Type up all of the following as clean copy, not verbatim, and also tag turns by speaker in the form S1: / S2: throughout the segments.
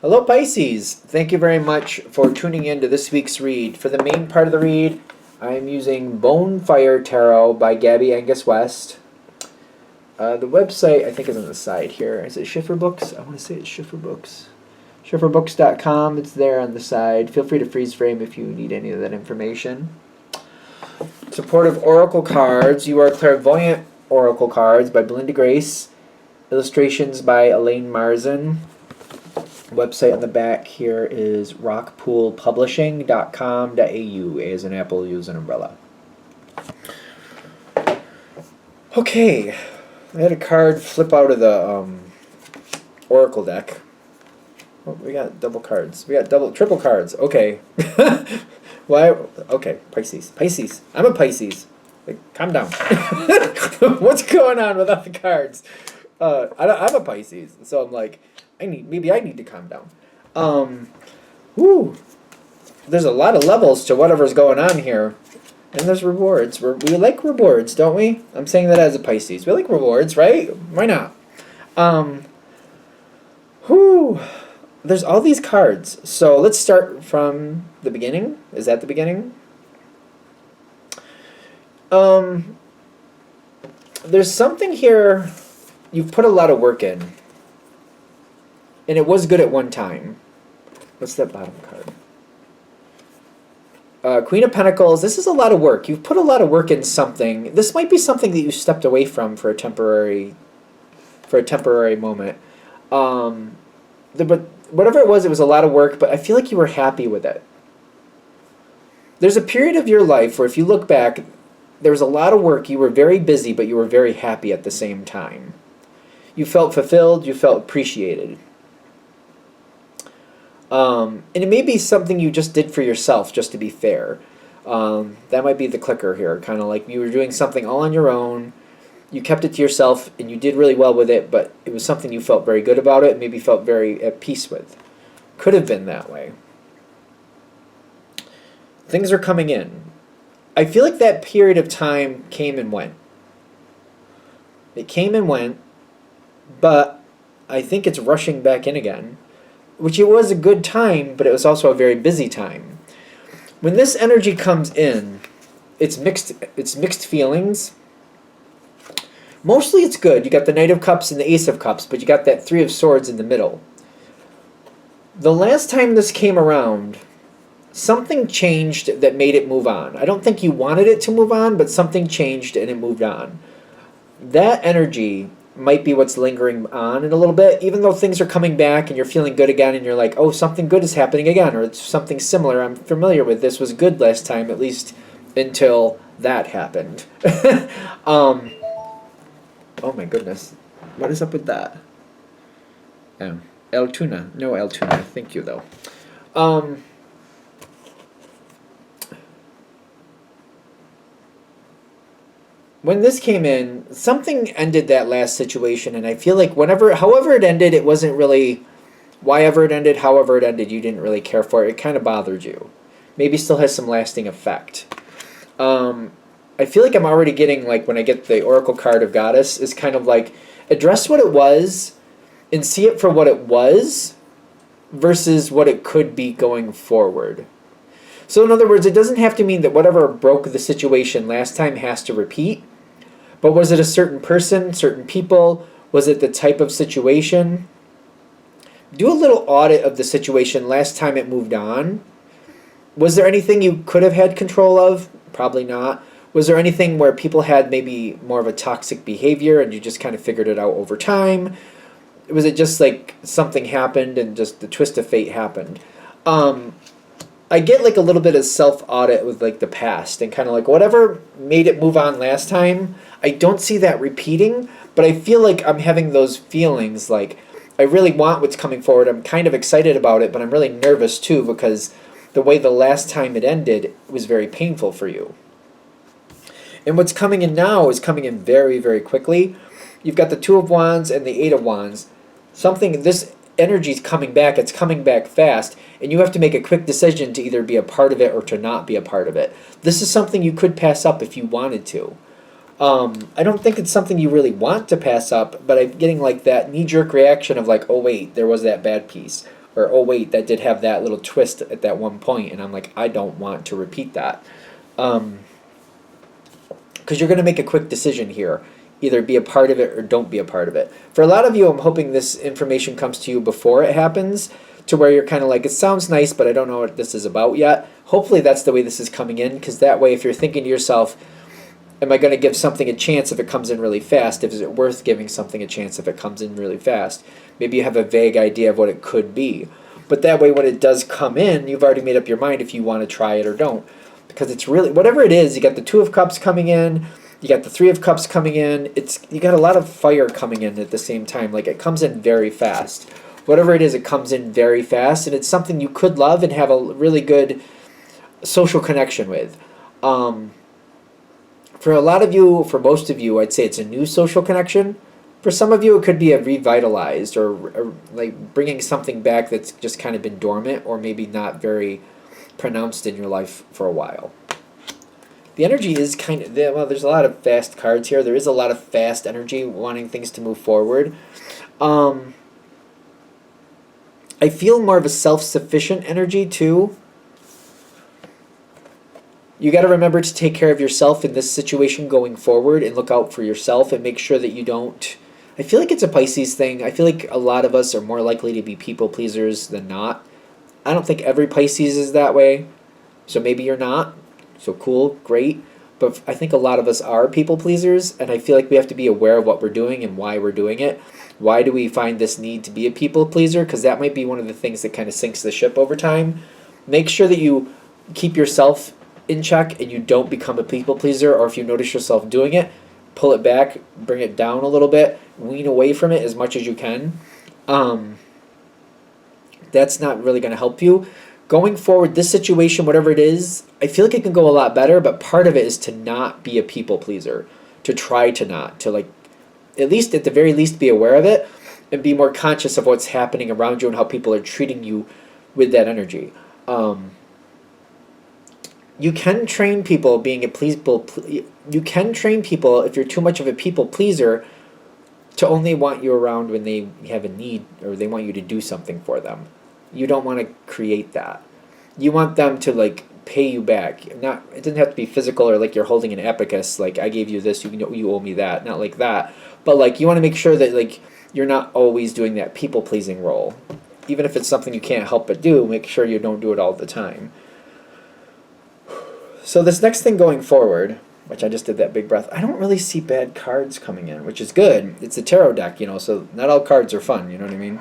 S1: Hello, Pisces. Thank you very much for tuning in to this week's read. For the main part of the read, I'm using Bonefire Tarot by Gabby Angus West. The website, I think, is on the side here. Is it Schiffer Books? I want to say it's Schiffer Books. SchifferBooks.com. It's there on the side. Feel free to freeze frame if you need any of that information. Supportive Oracle Cards. You Are Clairvoyant Oracle Cards by Belinda Grace. Illustrations by Elaine Marzin. Website on the back here is rockpoolpublishing.com.au. A as an apple, U as an umbrella. Okay, I had a card flip out of the Oracle deck. Oh, we got double cards. We got triple cards. Okay. Why? Okay, Pisces. Pisces. I'm a Pisces. Like, calm down. What's going on without the cards? I'm a Pisces, so I'm like, maybe I need to calm down. There's a lot of levels to whatever's going on here, and there's rewards. We like rewards, don't we? I'm saying that as a Pisces. We like rewards, right? Why not? There's all these cards. So let's start from the beginning. Is that the beginning? There's something here you've put a lot of work in. And it was good at one time. What's that bottom card? Queen of Pentacles. This is a lot of work. You've put a lot of work in something. This might be something that you stepped away from for a temporary moment. But whatever it was a lot of work, but I feel like you were happy with it. There's a period of your life where if you look back, there was a lot of work. You were very busy, but you were very happy at the same time. You felt fulfilled. You felt appreciated. And it may be something you just did for yourself, just to be fair. That might be the clicker here. Kind of like you were doing something all on your own. You kept it to yourself, and you did really well with it, but it was something you felt very good about it, maybe felt very at peace with. Could have been that way. Things are coming in. I feel like that period of time came and went. It came and went, but I think it's rushing back in again. Which it was a good time, but it was also a very busy time. When this energy comes in, it's mixed feelings. Mostly it's good. You got the Knight of Cups and the Ace of Cups, but you got that Three of Swords in the middle. The last time this came around, something changed that made it move on. I don't think you wanted it to move on, but something changed and it moved on. That energy might be what's lingering on in a little bit, even though things are coming back and you're feeling good again and you're like, oh, something good is happening again, or it's something similar. I'm familiar with this was good last time, at least until that happened. Oh my goodness. What is up with that? El Tuna. No El Tuna. Thank you, though. When this came in, something ended that last situation, and I feel like however it ended, it wasn't really, however it ended, you didn't really care for it. It kind of bothered you. Maybe still has some lasting effect. I feel like I'm already getting, like, when I get the Oracle card of Goddess, is kind of like, address what it was and see it for what it was versus what it could be going forward. So in other words, it doesn't have to mean that whatever broke the situation last time has to repeat. But was it a certain person, certain people? Was it the type of situation? Do a little audit of the situation last time it moved on. Was there anything you could have had control of? Probably not. Was there anything where people had maybe more of a toxic behavior and you just kind of figured it out over time? Was it just like something happened and just the twist of fate happened? I get like a little bit of self-audit with like the past and kind of like whatever made it move on last time, I don't see that repeating, but I feel like I'm having those feelings like I really want what's coming forward. I'm kind of excited about it, but I'm really nervous too because the way the last time it ended was very painful for you. And what's coming in now is coming in very, very quickly. You've got the Two of Wands and the Eight of Wands. This energy is coming back. It's coming back fast. And you have to make a quick decision to either be a part of it or to not be a part of it. This is something you could pass up if you wanted to. I don't think it's something you really want to pass up, but I'm getting like that knee-jerk reaction of like, oh wait, there was that bad piece. or oh wait, that did have that little twist at that one point, and I'm like, I don't want to repeat that. Because you're going to make a quick decision here. Either be a part of it or don't be a part of it. For a lot of you, I'm hoping this information comes to you before it happens, to where you're kind of like, it sounds nice, but I don't know what this is about yet. Hopefully that's the way this is coming in, because that way if you're thinking to yourself, am I going to give something a chance if it comes in really fast? Is it worth giving something a chance if it comes in really fast? Maybe you have a vague idea of what it could be. But that way when it does come in, you've already made up your mind if you want to try it or don't. Because it's really, whatever it is, you got the Two of Cups coming in, you got the Three of Cups coming in, you got a lot of fire coming in at the same time. Like, it comes in very fast. Whatever it is, it comes in very fast, and it's something you could love and have a really good social connection with. For a lot of you, for most of you, I'd say it's a new social connection. For some of you, it could be a revitalized or like bringing something back that's just kind of been dormant or maybe not very pronounced in your life for a while. The energy is kind of, well, there's a lot of fast cards here. There is a lot of fast energy wanting things to move forward. I feel more of a self-sufficient energy too. You got to remember to take care of yourself in this situation going forward and look out for yourself and make sure that you don't. I feel like it's a Pisces thing. I feel like a lot of us are more likely to be people pleasers than not. I don't think every Pisces is that way. So maybe you're not. So cool, great. But I think a lot of us are people pleasers, and I feel like we have to be aware of what we're doing and why we're doing it. Why do we find this need to be a people pleaser? Because that might be one of the things that kind of sinks the ship over time. Make sure that you keep yourself in check and you don't become a people pleaser, or if you notice yourself doing it, pull it back, bring it down a little bit, wean away from it as much as you can. That's not really going to help you. Going forward, this situation, whatever it is, I feel like it can go a lot better, but part of it is to not be a people pleaser, to try to not, to like, at least at the very least be aware of it and be more conscious of what's happening around you and how people are treating you with that energy. You can train people being a you can train people, if you're too much of a people pleaser, to only want you around when they have a need or they want you to do something for them. You don't want to create that. You want them to like pay you back. It doesn't have to be physical or like you're holding an abacus, like I gave you this, you owe me that. Not like that. But like you want to make sure that like you're not always doing that people pleasing role. Even if it's something you can't help but do, make sure you don't do it all the time. So this next thing going forward, which I just did that big breath, I don't really see bad cards coming in, which is good. It's a tarot deck, so not all cards are fun, you know what I mean?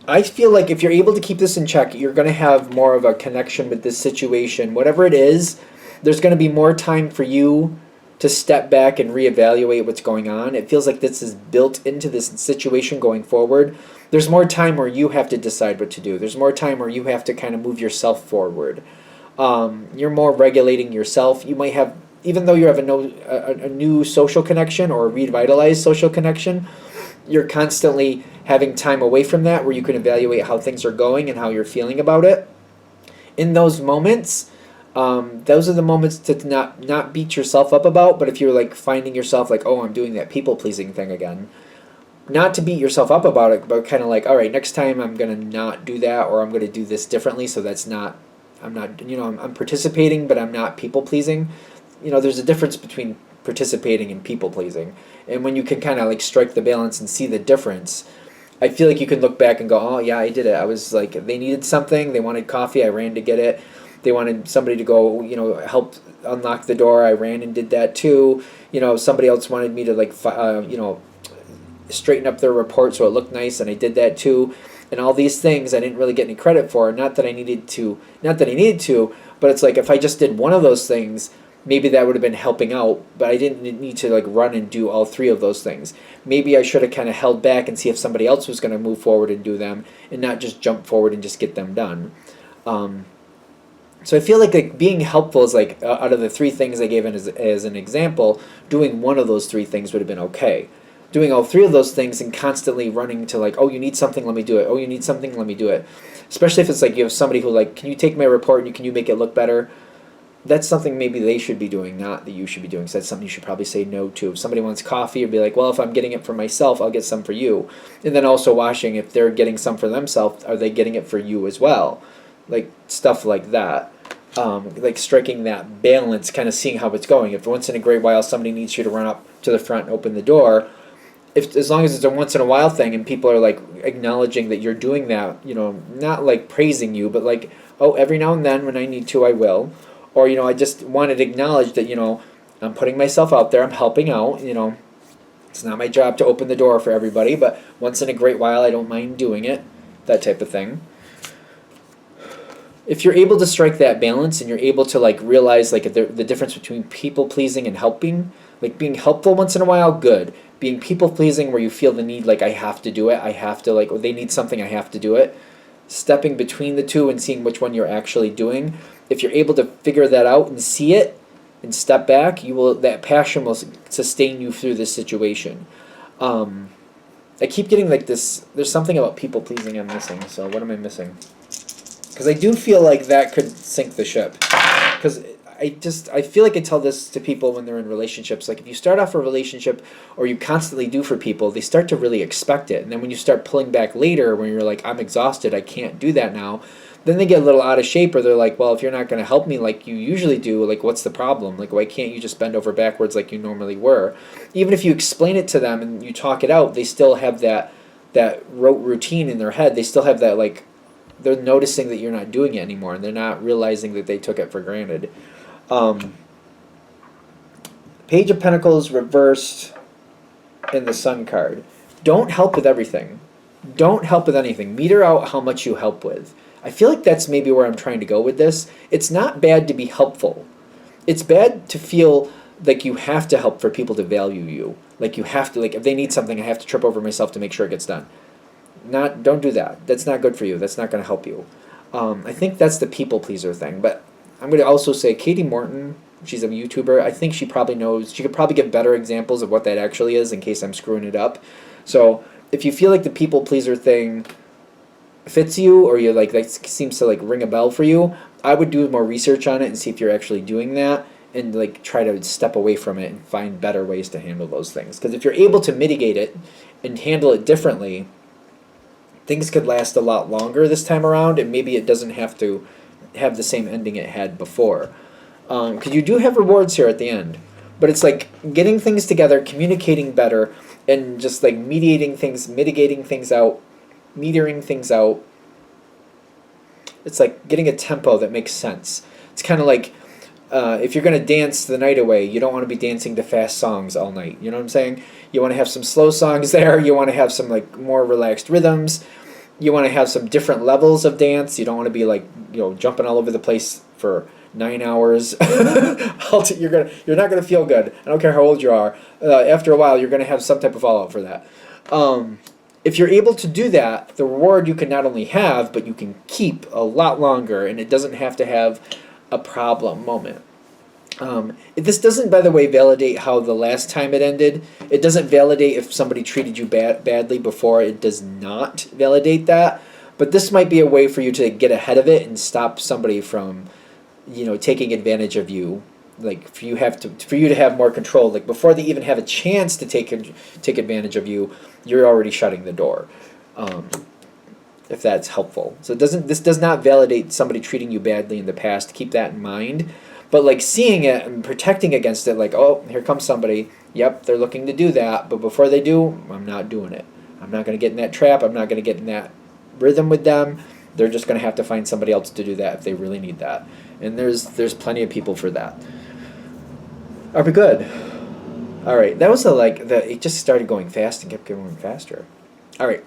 S1: I feel like if you're able to keep this in check, you're going to have more of a connection with this situation. Whatever it is, there's going to be more time for you to step back and reevaluate what's going on. It feels like this is built into this situation going forward. There's more time where you have to decide what to do. There's more time where you have to kind of move yourself forward. You're more regulating yourself. You might have, even though you have a new social connection or a revitalized social connection, you're constantly having time away from that where you can evaluate how things are going and how you're feeling about it. In those moments, those are the moments to not beat yourself up about, but if you're like finding yourself like, oh, I'm doing that people-pleasing thing again, not to beat yourself up about it, but kind of like, all right, next time I'm going to not do that, or I'm going to do this differently, so that's not, I'm not, I'm participating, but I'm not people-pleasing. There's a difference between participating and people-pleasing. And when you can kind of like strike the balance and see the difference, I feel like you can look back and go, oh, yeah, I did it. I was like, they needed something. They wanted coffee. I ran to get it. They wanted somebody to go, help unlock the door. I ran and did that too. Somebody else wanted me to like, straighten up their report so it looked nice, and I did that too. And all these things I didn't really get any credit for. Not that I needed to, but it's like if I just did one of those things, maybe that would have been helping out, but I didn't need to like run and do all three of those things. Maybe I should have kind of held back and see if somebody else was going to move forward and do them, and not just jump forward and just get them done. So I feel like being helpful is like out of the three things I gave as an example, doing one of those three things would have been okay. Doing all three of those things and constantly running to like, oh, you need something, let me do it. Oh, you need something, let me do it. Especially if it's like you have somebody who like, can you take my report and can you make it look better? that's something maybe they should be doing, not that you should be doing. So that's something you should probably say no to. If somebody wants coffee, you'd be like, well, if I'm getting it for myself, I'll get some for you. And then also washing, if they're getting some for themselves, are they getting it for you as well? Like stuff like that. Like striking that balance, kind of seeing how it's going. If once in a great while somebody needs you to run up to the front and open the door, if as long as it's a once in a while thing and people are like acknowledging that you're doing that, not like praising you, but like, oh, every now and then when I need to, I will. Or, I just wanted to acknowledge that, I'm putting myself out there, I'm helping out, it's not my job to open the door for everybody, but once in a great while I don't mind doing it, that type of thing. If you're able to strike that balance and you're able to like realize like the difference between people pleasing and helping, like being helpful once in a while, good. Being people pleasing where you feel the need, like I have to do it, I have to, like, or they need something, I have to do it. Stepping between the two and seeing which one you're actually doing. If you're able to figure that out and see it and step back, that passion will sustain you through this situation. I keep getting like this, there's something about people pleasing I'm missing, so what am I missing? Because I do feel like that could sink the ship. Because I feel like I tell this to people when they're in relationships. Like if you start off a relationship or you constantly do for people, they start to really expect it. And then when you start pulling back later, when you're like, I'm exhausted, I can't do that now, then they get a little out of shape, or they're like, well, if you're not going to help me like you usually do, like what's the problem? Like why can't you just bend over backwards like you normally were? Even if you explain it to them and you talk it out, they still have that rote routine in their head. They still have that, like, they're noticing that you're not doing it anymore, and they're not realizing that they took it for granted. Page of Pentacles reversed in the Sun card. Don't help with everything. Don't help with anything. Meter out how much you help with. I feel like that's maybe where I'm trying to go with this. It's not bad to be helpful. It's bad to feel like you have to help for people to value you. Like you have to, like if they need something, I have to trip over myself to make sure it gets done. Don't do that. That's not good for you. That's not going to help you. I think that's the people pleaser thing. But I'm going to also say Katie Morton, she's a YouTuber. I think she probably knows. She could probably give better examples of what that actually is in case I'm screwing it up. So if you feel like the people pleaser thing fits you, or you like that seems to like ring a bell for you, I would do more research on it and see if you're actually doing that, and like try to step away from it and find better ways to handle those things. Because if you're able to mitigate it and handle it differently, things could last a lot longer this time around, and maybe it doesn't have to have the same ending it had before. Because you do have rewards here at the end. But it's like getting things together, communicating better, and just like mediating things, mitigating things out, metering things out. It's like getting a tempo that makes sense. It's kind of like if you're going to dance the night away, you don't want to be dancing to fast songs all night. You know what I'm saying? You want to have some slow songs there. You want to have some like more relaxed rhythms. You want to have some different levels of dance. You don't want to be like, jumping all over the place for 9 hours. You're not gonna feel good. I don't care how old you are. After a while, you're gonna have some type of fallout for that. If you're able to do that, the reward you can not only have, but you can keep a lot longer, and it doesn't have to have a problem moment. This doesn't, by the way, validate how the last time it ended. It doesn't validate if somebody treated you badly before. It does not validate that. But this might be a way for you to get ahead of it and stop somebody from, taking advantage of you. Like for you to have more control. Like before they even have a chance to take advantage of you, you're already shutting the door. If that's helpful. So this does not validate somebody treating you badly in the past. Keep that in mind. But like seeing it and protecting against it, like, oh, here comes somebody. Yep, they're looking to do that. But before they do, I'm not doing it. I'm not going to get in that trap. I'm not going to get in that rhythm with them. They're just going to have to find somebody else to do that if they really need that. And there's plenty of people for that. Are we good? All right. That was it just started going fast and kept going faster. All right.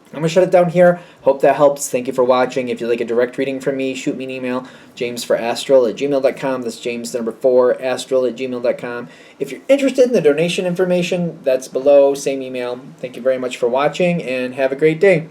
S1: I'm going to shut it down here. Hope that helps. Thank you for watching. If you'd like a direct reading from me, shoot me an email, jamesforastral@gmail.com. That's James 4, astral@gmail.com. If you're interested in the donation information, that's below. Same email. Thank you very much for watching, and have a great day.